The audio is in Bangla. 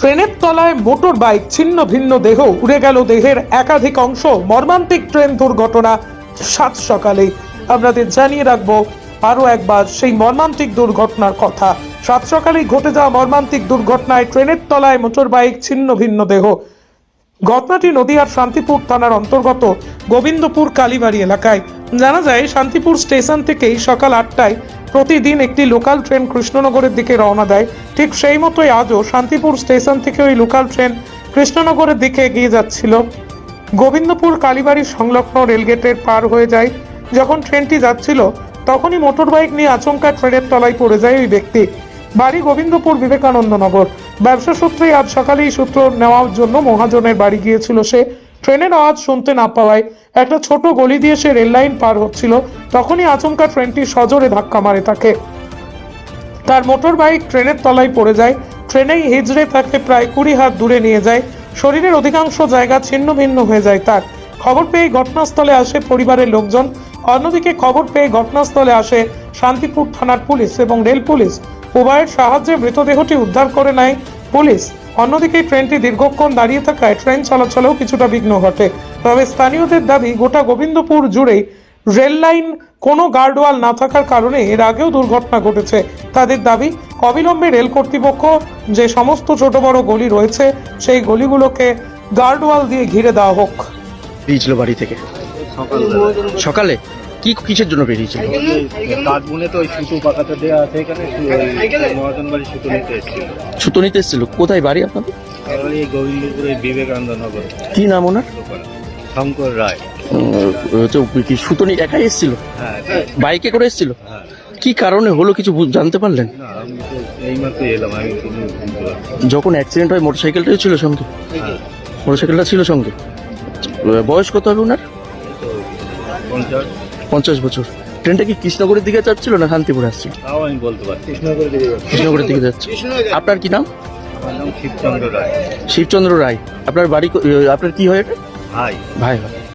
ট্রেনের তলায় মোটর বাইক, ছিন্ন ভিন্ন দেহ, উড়ে গেল দেহের একাধিক অংশ। মর্মান্তিক ট্রেন দুর্ঘটনা সাত সকালে। আপনাদের জানিয়ে রাখবো আরো একবার সেই মর্মান্তিক দুর্ঘটনার কথা। সাত সকালেই ঘটে যাওয়া মর্মান্তিক দুর্ঘটনায় ট্রেনের তলায় মোটর বাইক, ছিন্ন ভিন্ন দেহ। ঘটনাটি নদিয়ার শান্তিপুর থানার অন্তর্গত গোবিন্দপুর কালীবাড়ি এলাকায়। জানা যায়, শান্তিপুর স্টেশন থেকেই সকাল 8টায় প্রতিদিন একটি লোকাল ট্রেন কৃষ্ণনগরের দিকে রওনা দেয়। ঠিক সেই মতোই আজও শান্তিপুর স্টেশন থেকে ওই লোকাল ট্রেন কৃষ্ণনগরের দিকে এগিয়ে যাচ্ছিল। গোবিন্দপুর কালীবাড়ির সংলগ্ন রেলগেটের পার হয়ে যায়। যখন ট্রেনটি যাচ্ছিল তখনই মোটর বাইক নিয়ে আচমকা ট্রেনের তলায় পড়ে যায় ওই ব্যক্তি। বাড়ি গোবিন্দপুর বিবেকানন্দ নগর। ব্যবসা সূত্রেই আজ সকালেই সূত্র নেওয়ার জন্য মহাজনের বাড়ি গিয়েছিল সে। ট্রেনের আওয়াজ শুনতে না পাওয়ায় একটা ছোট গলি দিয়ে সে রেল লাইন পার হচ্ছিল। তখনই আচমকা ট্রেনটি সজোরে ধাক্কা মারে তাকে। তার মোটর বাইক ট্রেনের তলায় পড়ে যায়। ট্রেনেই হিজড়ে তাকে প্রায় 20 হাত দূরে নিয়ে যায়। শরীরের অধিকাংশ জায়গা ছিন্ন ভিন্ন হয়ে যায় তার। খবর পেয়ে ঘটনাস্থলে আসে পরিবারের লোকজন। অন্যদিকে খবর পেয়ে ঘটনাস্থলে আসে শান্তিপুর থানার পুলিশ এবং রেল পুলিশ। উভয়ের সাহায্যে মৃতদেহটি উদ্ধার করে নেয় পুলিশ। অন্যদিকে ট্রেনটি দীর্ঘক্ষণ দাঁড়িয়ে থাকায় ট্রেন চলাচলেও কিছুটা বিঘ্ন ঘটে। তবে স্থানীয়দের দাবি, গোটা গোবিন্দপুর জুড়েই রেল লাইন কোনো গার্ডওয়াল না থাকার কারণে এর আগেও দুর্ঘটনা ঘটেছে। তাদের দাবি, অবিলম্বে রেল কর্তৃপক্ষ যে সমস্ত ছোট বড় গলি রয়েছে সেই গলিগুলোকে গার্ডওয়াল দিয়ে ঘিরে দেওয়া হোক। বেরিয়েছিল বাড়ি থেকে সকালে কি কিসের জন্য বেরিয়েছিল? কাজ বুনে তো ওই সুতো পাকাতে দেওয়া আছে এখানে, মহাজন বাড়ি সুতো নিতে এসেছিল। সুতো নিতে এসেছিল? কোথায় বাড়ি আপনাদের? আর এই গোবিন্দপুরে বিবেকানন্দ নগর। কি নাম ওনার? শঙ্কর রায়। কি সুতো নিয়ে একাই এসেছিল? হ্যাঁ বাইকে করে এসেছিল? হ্যাঁ। কি কারণে হলো কিছু জানতে পারলেন? না, আমি তো এইমাত্র এলাম, আমি কোনো বুঝতে পারছি না। যখন অ্যাক্সিডেন্ট হয় মোটরসাইকেলটাও ছিল সঙ্গে? হ্যাঁ, মোটরসাইকেলটা ছিল সঙ্গে। বয়স কত হবে ওনার? তো 50। 50 বছর। ট্রেনটা কি কৃষ্ণনগরের দিকে যাচ্ছিল না শান্তিপুরে আসছিল? তাও আমি বলতে পারছি। কৃষ্ণনগরের দিকে যাচ্ছি। কৃষ্ণনগরের দিকে যাচ্ছে। আপনার কি নাম? আমার নাম শিবচন্দ্র রায়। শিবচন্দ্র রায়। আপনার বাড়ি আপনার কি হয় এটা? ভাই। ভাই হয়।